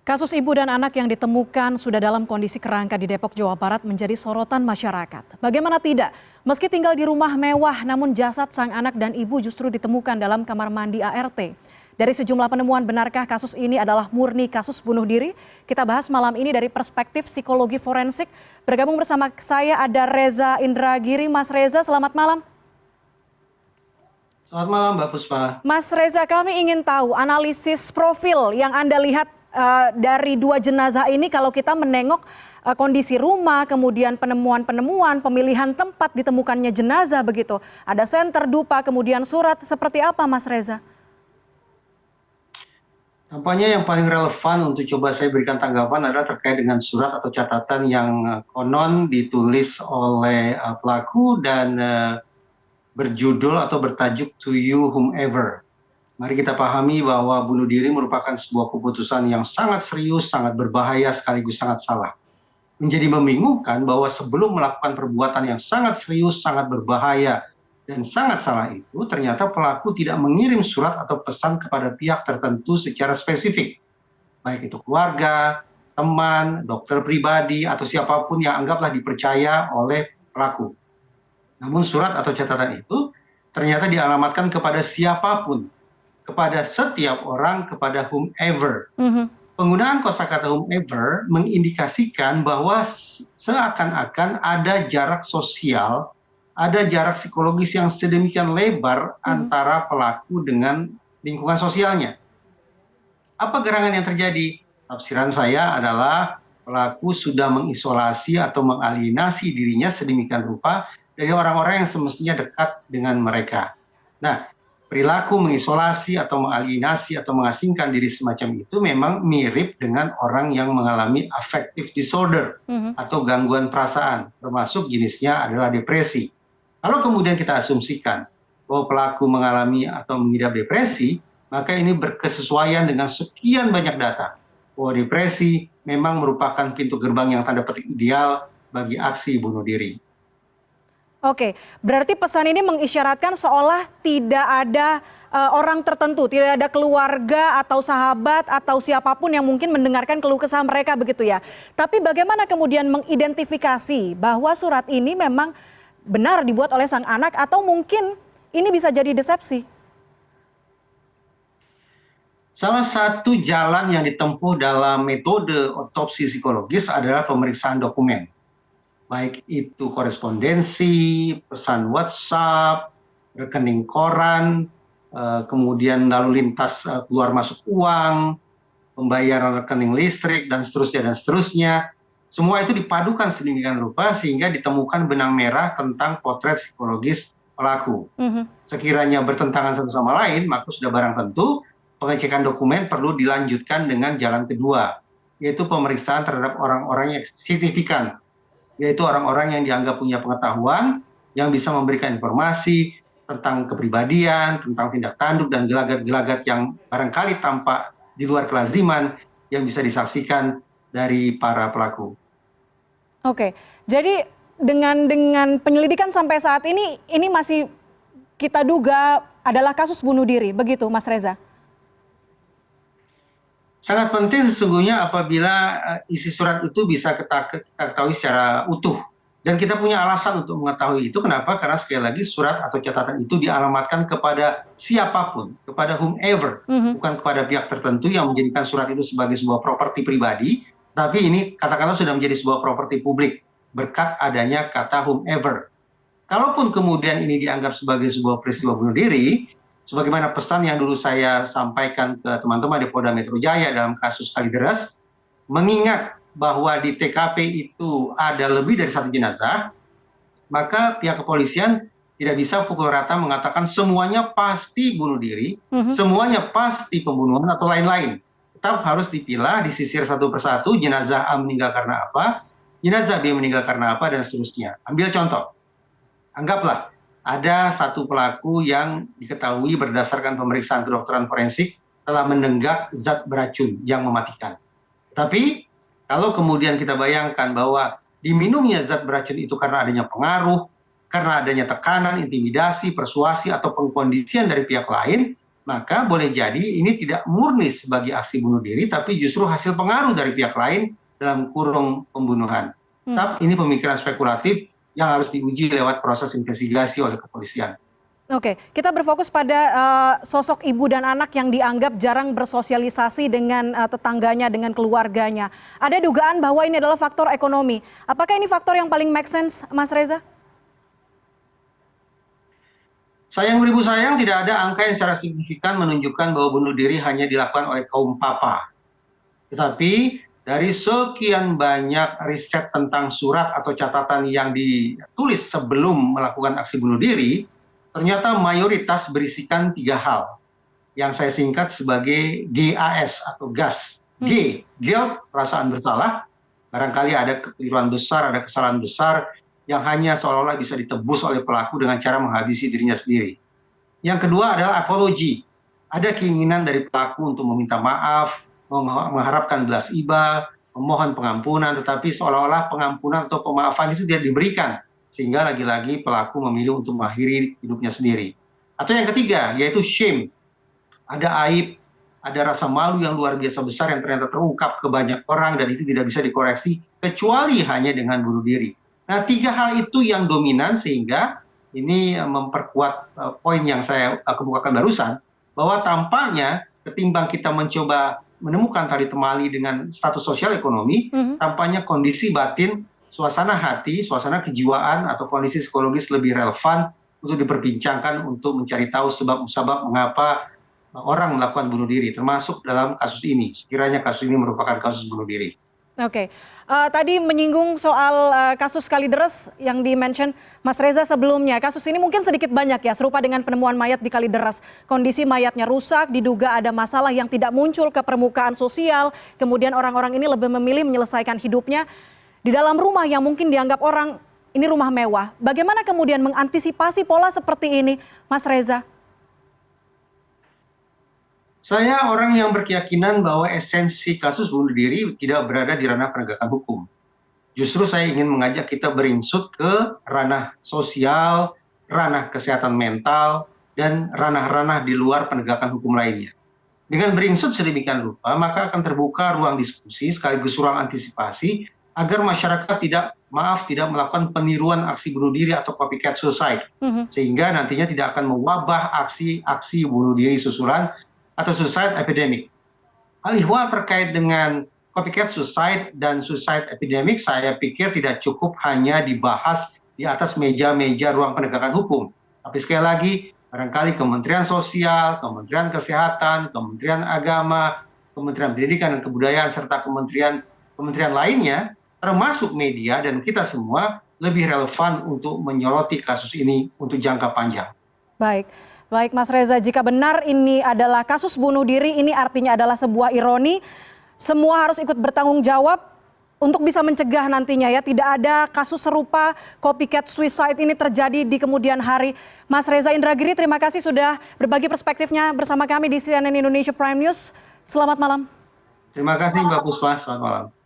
Kasus ibu dan anak yang ditemukan sudah dalam kondisi kerangka di Depok, Jawa Barat menjadi sorotan masyarakat. Bagaimana tidak? Meski tinggal di rumah mewah, namun jasad sang anak dan ibu justru ditemukan dalam kamar mandi ART. Dari sejumlah penemuan, benarkah kasus ini adalah murni kasus bunuh diri? Kita bahas malam ini dari perspektif psikologi forensik. Bergabung bersama saya ada Reza Indragiri. Mas Reza, selamat malam. Selamat malam Mbak Puspa. Mas Reza, kami ingin tahu analisis profil yang Anda lihat dari dua jenazah ini. Kalau kita menengok kondisi rumah, kemudian penemuan-penemuan, pemilihan tempat ditemukannya jenazah begitu. Ada senter, dupa, kemudian surat. Seperti apa Mas Reza? Tampaknya yang paling relevan untuk coba saya berikan tanggapan adalah terkait dengan surat atau catatan yang konon ditulis oleh pelaku dan berjudul atau bertajuk "To You Whomever". Mari kita pahami bahwa bunuh diri merupakan sebuah keputusan yang sangat serius, sangat berbahaya, sekaligus sangat salah. Menjadi membingungkan bahwa sebelum melakukan perbuatan yang sangat serius, sangat berbahaya, dan sangat salah itu, ternyata pelaku tidak mengirim surat atau pesan kepada pihak tertentu secara spesifik. Baik itu keluarga, teman, dokter pribadi, atau siapapun yang anggaplah dipercaya oleh pelaku. Namun surat atau catatan itu ternyata dialamatkan kepada siapapun, kepada setiap orang, kepada whomever. Penggunaan kosakata whomever mengindikasikan bahwa seakan-akan ada jarak sosial, ada jarak psikologis yang sedemikian lebar antara pelaku dengan lingkungan sosialnya. Apa gerangan yang terjadi? Tafsiran saya adalah pelaku sudah mengisolasi atau mengalienasi dirinya sedemikian rupa dari orang-orang yang semestinya dekat dengan mereka. Nah, perilaku mengisolasi atau mengalienasi atau mengasingkan diri semacam itu memang mirip dengan orang yang mengalami affective disorder atau gangguan perasaan, termasuk jenisnya adalah depresi. Kalau kemudian kita asumsikan bahwa pelaku mengalami atau mengidap depresi, maka ini berkesesuaian dengan sekian banyak data bahwa depresi memang merupakan pintu gerbang yang tanda petik ideal bagi aksi bunuh diri. Oke, berarti pesan ini mengisyaratkan seolah tidak ada orang tertentu, tidak ada keluarga atau sahabat atau siapapun yang mungkin mendengarkan keluh kesah mereka begitu ya. Tapi bagaimana kemudian mengidentifikasi bahwa surat ini memang benar dibuat oleh sang anak atau mungkin ini bisa jadi desepsi? Salah satu jalan yang ditempuh dalam metode otopsi psikologis adalah pemeriksaan dokumen. Baik itu korespondensi, pesan WhatsApp, rekening koran, kemudian lalu lintas keluar masuk uang, pembayaran rekening listrik, dan seterusnya. Semua itu dipadukan sedemikian rupa sehingga ditemukan benang merah tentang potret psikologis pelaku. Sekiranya bertentangan satu sama lain, maka sudah barang tentu pengecekan dokumen perlu dilanjutkan dengan jalan kedua, yaitu pemeriksaan terhadap orang-orang yang signifikan, yaitu orang-orang yang dianggap punya pengetahuan, yang bisa memberikan informasi tentang kepribadian, tentang tindak tanduk, dan gelagat-gelagat yang barangkali tampak di luar kelaziman yang bisa disaksikan dari para pelaku. Oke, jadi dengan penyelidikan sampai saat ini masih kita duga adalah kasus bunuh diri, begitu Mas Reza? Sangat penting sesungguhnya apabila isi surat itu bisa kita ketahui secara utuh. Dan kita punya alasan untuk mengetahui itu. Kenapa? Karena sekali lagi surat atau catatan itu dialamatkan kepada siapapun, kepada whomever, bukan kepada pihak tertentu yang menjadikan surat itu sebagai sebuah properti pribadi, tapi ini katakanlah sudah menjadi sebuah properti publik berkat adanya kata whomever. Kalaupun kemudian ini dianggap sebagai sebuah peristiwa bunuh diri, sebagaimana pesan yang dulu saya sampaikan ke teman-teman di Polda Metro Jaya dalam kasus Kalideres, mengingat bahwa di TKP itu ada lebih dari satu jenazah, maka pihak kepolisian tidak bisa pukul rata mengatakan semuanya pasti bunuh diri, semuanya pasti pembunuhan atau lain-lain. Tetap harus dipilah, disisir satu persatu, jenazah A meninggal karena apa, jenazah B meninggal karena apa, dan seterusnya. Ambil contoh, anggaplah ada satu pelaku yang diketahui berdasarkan pemeriksaan kedokteran forensik telah menenggak zat beracun yang mematikan. Tapi kalau kemudian kita bayangkan bahwa diminumnya zat beracun itu karena adanya pengaruh, karena adanya tekanan, intimidasi, persuasi, atau pengkondisian dari pihak lain, maka boleh jadi ini tidak murni sebagai aksi bunuh diri, tapi justru hasil pengaruh dari pihak lain dalam kurung pembunuhan. Tapi ini pemikiran spekulatif yang harus diuji lewat proses investigasi oleh kepolisian. Oke, kita berfokus pada sosok ibu dan anak yang dianggap jarang bersosialisasi dengan tetangganya, dengan keluarganya. Ada dugaan bahwa ini adalah faktor ekonomi. Apakah ini faktor yang paling make sense, Mas Reza? Sayang beribu sayang, tidak ada angka yang secara signifikan menunjukkan bahwa bunuh diri hanya dilakukan oleh kaum papa. Tetapi dari sekian banyak riset tentang surat atau catatan yang ditulis sebelum melakukan aksi bunuh diri, ternyata mayoritas berisikan 3 hal yang saya singkat sebagai GAS atau GAS. G, guilt, perasaan bersalah. Barangkali ada kekeliruan besar, ada kesalahan besar yang hanya seolah-olah bisa ditebus oleh pelaku dengan cara menghabisi dirinya sendiri. Yang kedua adalah apology. Ada keinginan dari pelaku untuk meminta maaf, mengharapkan belas iba, memohon pengampunan, tetapi seolah-olah pengampunan atau pemaafan itu tidak diberikan, sehingga lagi-lagi pelaku memilih untuk mengakhiri hidupnya sendiri. Atau yang ketiga, yaitu shame. Ada aib, ada rasa malu yang luar biasa besar yang ternyata terungkap ke banyak orang dan itu tidak bisa dikoreksi, kecuali hanya dengan bunuh diri. Nah, 3 hal itu yang dominan sehingga ini memperkuat poin yang saya kemukakan barusan, bahwa tampaknya ketimbang kita mencoba menemukan tali temali dengan status sosial ekonomi, tampaknya kondisi batin, suasana hati, suasana kejiwaan atau kondisi psikologis lebih relevan untuk diperbincangkan untuk mencari tahu sebab-musabab mengapa orang melakukan bunuh diri, termasuk dalam kasus ini. Sekiranya kasus ini merupakan kasus bunuh diri. Oke, tadi menyinggung soal kasus Kalideres yang di-mention Mas Reza sebelumnya. Kasus ini mungkin sedikit banyak ya, serupa dengan penemuan mayat di Kalideres. Kondisi mayatnya rusak, diduga ada masalah yang tidak muncul ke permukaan sosial. Kemudian orang-orang ini lebih memilih menyelesaikan hidupnya di dalam rumah yang mungkin dianggap orang ini rumah mewah. Bagaimana kemudian mengantisipasi pola seperti ini, Mas Reza? Saya orang yang berkeyakinan bahwa esensi kasus bunuh diri tidak berada di ranah penegakan hukum. Justru saya ingin mengajak kita berinsut ke ranah sosial, ranah kesehatan mental, dan ranah-ranah di luar penegakan hukum lainnya. Dengan berinsut sedemikian rupa, maka akan terbuka ruang diskusi sekaligus ruang antisipasi agar masyarakat tidak melakukan peniruan aksi bunuh diri atau copycat suicide. Sehingga nantinya tidak akan mewabah aksi bunuh diri susulan atau suicide epidemic. Hal ihwal terkait dengan copycat suicide dan suicide epidemic saya pikir tidak cukup hanya dibahas di atas meja-meja ruang penegakan hukum. Tapi sekali lagi, barangkali Kementerian Sosial, Kementerian Kesehatan, Kementerian Agama, Kementerian Pendidikan dan Kebudayaan, serta kementerian lainnya, termasuk media dan kita semua, lebih relevan untuk menyoroti kasus ini untuk jangka panjang. Baik Mas Reza, jika benar ini adalah kasus bunuh diri, ini artinya adalah sebuah ironi. Semua harus ikut bertanggung jawab untuk bisa mencegah nantinya ya. Tidak ada kasus serupa copycat suicide ini terjadi di kemudian hari. Mas Reza Indragiri, terima kasih sudah berbagi perspektifnya bersama kami di CNN Indonesia Prime News. Selamat malam. Terima kasih Mbak Puspa, selamat malam.